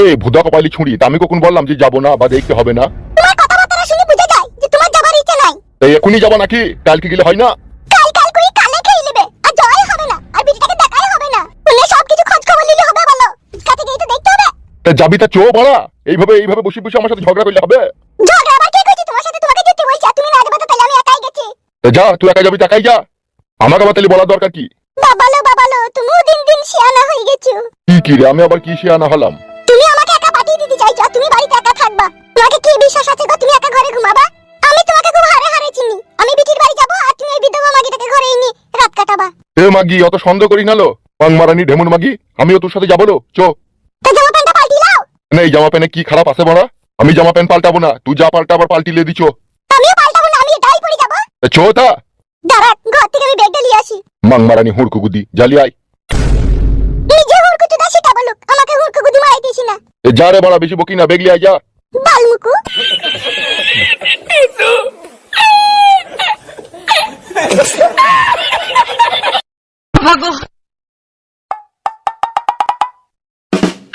এই ভুদা কপালি ছুঁড়ি, তা আমি কখন বললাম যে যাবো না বা দেখতে হবে না? তোমার কথাবার্তা শুনে বোঝা যায় যে তোমার যাবার ইচ্ছে নাই। এই এখনই যাবা নাকি? কালকে গেলে হয় না? কাল কাল করে কালে খেয়ে নেবে, আর যাওয়াই হবে না, আর বিটিটাকে দেখাই হবে না। তুমি সবকিছু খোঁজ খবর নিলে হবে বলো? কাছে গিয়ে তো দেখতে হবে। তা যাবি তা চো বাড়া, এইভাবে বসে বসে আমার সাথে ঝগড়া করলে হবে? ঝগড়া আবার কে করেছে তোমার সাথে? তোমাকে যেতে বলছি, আর তুমি না যাবে তো তাহলে আমি একাই গেছি। তা যা, তুই একা যাবি, একাই যা। আমাকে আবার তাহলে বলার দরকার কি? বাবালো তুমিও দিন দিন শিয়ানা হয়ে গেছো। কি রে, আমি আবার কি শিয়ানা হলাম? তুমি আমাকে একা পাঠিয়ে দিতে চাইছো, আর তুমি বাড়িতে একা থাকবা। তোমাকে কি বিশ্বাস আছে গো তুমি একা ঘরে ঘুমাবা? আমি তোমাকে খুব হারে চিনি। আমি বিটির বাড়ি যাবো, আর তুমি এই বিধবা মাগিটাকে ঘরে এনে রাত কাটাবা। এ মাগি, অত সন্দেহ করি না লো। মারানি ঢেমুন মাগি, আমিও তোর সাথে যাবো লো, চো। তা জামা প্যান্টটা পাল্টি লাও। না, এই জামা প্যান্টে কি খারাপ আছে বড়া? আমি জামা প্যান্ট পাল্টাবো না, তুই যা পাল্টা আবার পাল্টিলে দিছো। আমিও পাল্টাবো না, আমি এটাই পরে যাবো। চো তা। দাঁড়া, ঘর থেকে আমি ব্যাগটা নিয়ে আসি। মারানি হুড়কু গুদি জালি আয়। নিজে হুড়কুচু দা সেটা বলুক, আমাকে হুড়কু গুদি মারাইতেছি না। এ যা রে বড়া, বেশি বকি না, বেগলি আয় যা। বালমুকু।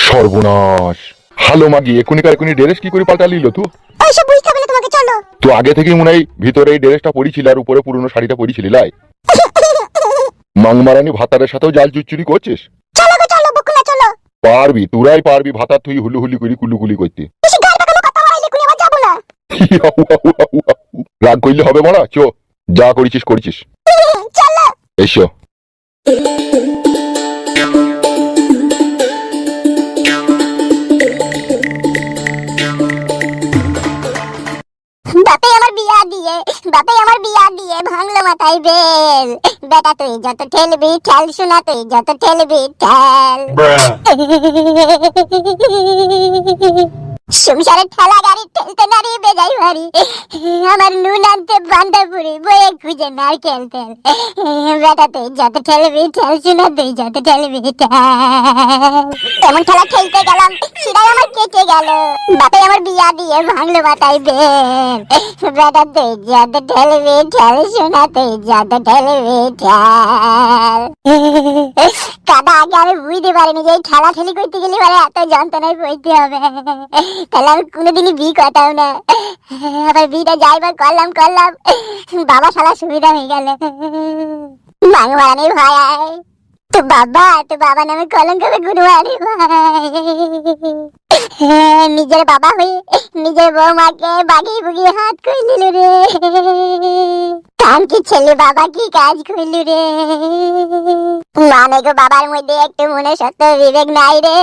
সর্বনাশ। হ্যালো মাগি, এখুনি ড্রেস কি করে পাল্টা লিলো তুই? ওইসব বুঝতে হবে না তোমাকে, চলো। তো আগে থেকেই মনে হয় ভিতরে এই ড্রেসটা পরিছিল আর উপরে পুরনো শাড়িটা পরিছিলি লাই। মারানি ভাতারের সাথেও জাল চুরি করছিস? চলো গো চলো, বকুনা চলো। পারবি, তুরাই পারবি ভাতার তুই হুলুহুলি করি কুলুকুলি করতে। বেশি গাল পাকানো কথা বাড়াইলে কোনি আবার যাবো না। রাগ করলে হবে মারা, চো। যা করেছিস। চলো। এসো। বাপে আমার বিয়া দিয়ে ভাঙলো মাথায় বেল। বেটা তুই যত ঠেলবি ঠেল, শোনা তুই যত ঠেলবি ঠেল। সংসারের ঠেলা গাড়ি ঠেলতে নারী বেজাই ভারী। আমার নুন আনতে বান্দাপুরি বয়ে খুঁজে নারকেল তেল। বেটা তুই যত ঠেলবি ঠেল, শোনা তুই যত ঠেলবি ঠেল। এমন ঠেলা ঠেলতে গেলাম সেটাই আমার কেটে গেল। বাপে আমার বিয়া দিয়ে ভাঙলো মাথায় বেল। বেটা তুই যত ঠেলবি ঠেল, শোনা তুই যত ঠেলবি ঠেল। কাদা আগে আমি বুঝতে পারিনি যে ঠেলা ঠেলি করতে গেলে এত যন্ত্রণায় পড়তে হবে। তাহলে আমি কোনোদিনই বি করতাম না। আবার বিটা যাইবার করলাম বাবা শালা সুবিধা হয়ে গেল। মাংমারানির ভাই আয়। তো বাবা নামে কলঙ্ক হবে গুরুয়ারি ভাই। নিজের বাবা হয়ে নিজের বৌমাকে বাগিয়ে বুগিয়ে হাত কইলিল রে। কাম কি ছেলে বাবা কি কাজ কইলু রে। মানে গো বাবার মধ্যে একটু মনে সত্য বিবেক নাই রে।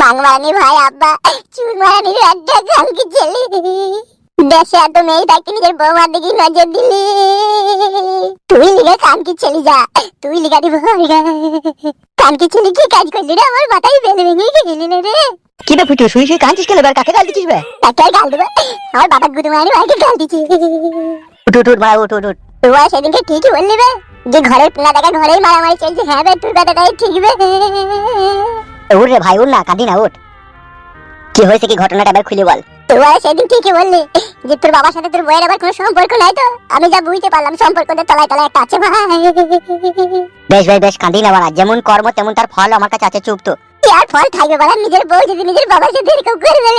মাংমারানি ভাই আব্বা চুরমারানির একটা কাম কি ছেলে। দেশে এত মেয়ে থাকতে নিজের বৌমার দিকে নজর দিলি। তুই লিখে কাম কি ছেলে, যা তুই লিখা দিব। কাম কি ছেলে কি কাজ করলি রে? আমার মাথায় বেল ভেঙে গেলি রে। কি বে ফুটু, শুই কাঁদছিস কেন? কাকে গাল দিছিস বে? তাকে গাল দেবে? আমার বাবা গুদমানি ভাইকে গাল দিচ্ছে। উঠ মারা উঠ। তুই সেদিনকে ঠিকই বললি বে, যে ঘরের পোলা দেখা ঘরেই মারামারি চলছে। হ্যাঁ বে, তোর কথাটাই ঠিক বে। উঠ রে ভাই, উঠ না, কাঁদি না, উঠ। কি হয়েছে, কি ঘটনাটা এবার খুলে বল। তুই সেদিন ঠিকই বললি যে তোর বাবার সাথে তোর বইয়ের আবার কোনো সম্পর্ক নাই। তো আমি যা বুঝতে পারলাম সম্পর্কদের তলায় তলায় একটা আছে ভাই। বেশ কাঁদি না বাড়া, যেমন কর্ম তেমন তার ফল আমার কাছে আছে। চুপ তো। কি আর ফল থাকবে বলা? নিজের বউ যদি নিজের বাবার সাথে এরকম করবে,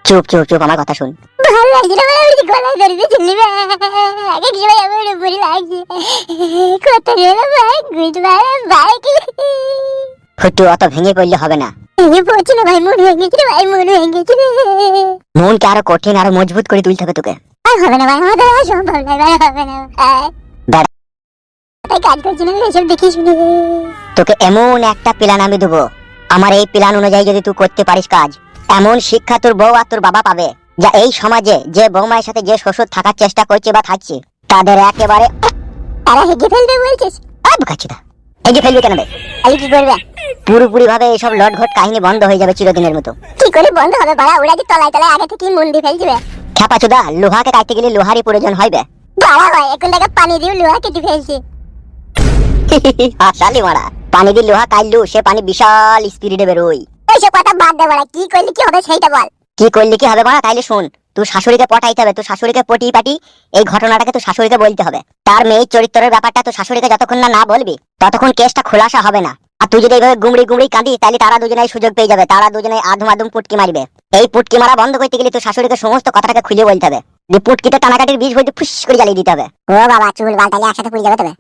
চুপ আমার কথা শুন। ভালো লাগছে না বলে আমি গলায় ধরে চললি বে। আগে কি ভাই আমার উপরে লাগছে কত গেল ভাই। গুড ভাই ফুটু, অত ভেঙে পড়লে হবে না। ভেঙে পড়ছি না ভাই, মন ভেঙেছে ভাই, মন ভেঙেছে। মনকে আরো কঠিন আরো মজবুত করে তুলতে হবে তোকে। আর হবে না ভাই, আমাদের আর সম্ভব নয় ভাই, হবে না ভাই। তাই কাজ করছি না এসব দেখি শুনে। তোকে এমন একটা প্ল্যান আমি দেবো, আমার এই প্ল্যান অনুযায়ী যদি তুই করতে পারিস কাজ, এমন শিক্ষা তোর বউ আর তোর বাবা পাবে যা এই সমাজে যে বৌমায়ের সাথে যে শ্বশুর থাকার চেষ্টা করছে বা থাকছে তাদের একেবারে তারা হেগে ফেলবে বলছিস? বুকাচ্ছি না। হেগে ফেলবে কেন বে? তাহলে কি করবে? পুরোপুরি ভাবে এইসব লটঘট কাহিনী বন্ধ হয়ে যাবে চিরদিনের মতো। কি করে বন্ধ হবে বাড়া? ওরা কি তলায় তলায় আগে থেকে মন্দি ফেলছিবে? খেপাচোদা, লোহাকে কাটতে গেলে লোহারই প্রয়োজন হইবে। বাড়া ভাই, এখন থেকে পানি দিয়ে লোহা কেটে ফেলছি। হাসালি মারা, পানি দিয়ে লোহা কাটলু, সে পানি বিশাল স্পিরিটে বেরোই। ওইসব কথা বাদ দে বাড়া, কি করলে কি হবে সেইটা বল। কি করলে কি হবে মারা? তাইলে শোন, তুই শাশুড়িকে পটাইতে হবে। তুই শাশুড়িকে পটি পাটি এই ঘটনাটাকে তুই শাশুড়িকে বলতে হবে। তার মেয়ের চরিত্রের ব্যাপারটা তুই শাশুড়িকে যতক্ষণ না বলবি ততক্ষণ কেসটা খোলাসা হবে না। আর তুই যদি এইভাবে গুমড়ি গুমড়ি কাঁদিস তাহলে তারা দুজনেই সুযোগ পেয়ে যাবে, তারা দুজনেই আধুম আধুম পুটকি মারবে। এই পুটকি মারা বন্ধ করতে গেলে তোর শাশুড়িকে সমস্ত কথাটাকে খুলে বলতে হবে, যে পুটকিতে টানাকাটির বিষ বইতে ফুস করে জ্বালিয়ে দিতে হবে। ও বাবা চুল বাল তাহলে একসাথে পুড়ে যাবে তবে।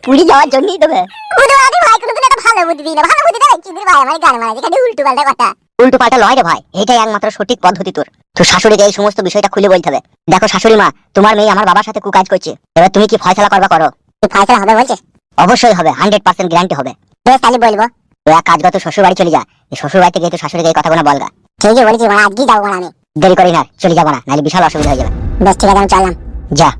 পুড়ি যাওয়ার জন্যই দেবে। উদু আদি ভাই কোনদিন একটা ভালো বুদ্ধি দিল, ভালো বুদ্ধি দেয় চিদির ভাই আমার গান মারা যেখানে উল্টো পাল্টা কথা। উল্টো পাল্টা লয় রে ভাই, এটাই একমাত্র সঠিক পদ্ধতি তোর। তোর শাশুড়িকে এই সমস্ত বিষয়টা খুলে বলতে হবে, দেখো শাশুড়ি মা, তোমার মেয়ে আমার বাবার সাথে কুকাজ করছে, এবার তুমি কি ফয়সালা করবা করো। তুই ফয়সালা হবে বলছিস? অবশ্যই হবে, 100% গ্যারান্টি হবে। বেশ তাহলে বলবো। তো এক কাজ কর, তোর শ্বশুর বাড়ি চলে যা, এই শ্বশুর বাড়িতে গিয়ে তোর শাশুড়িকে এই কথাগুলো বলগা। ঠিকই বলেছি মানে আজকেই যাবো মানে আমি। দেরি করি না, চলে যাবো না, নাহলে বিশাল অসুবিধা হয়ে যাবে। বেশ ঠিক আছে আমি চললাম। যা।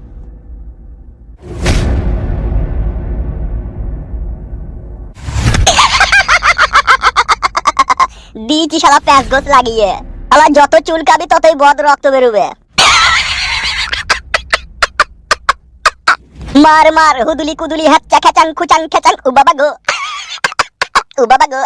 দিয়েছি শালা প্যাঁচ গোছ লাগিয়ে, শালা যত চুলকাবি ততই বদ রক্ত বেরোবে। মার মার হুদুলি কুদুলি হ্যাচ্চা খেচাং খুচাং খেচাং উ বাবা গো, উ বাবা গো।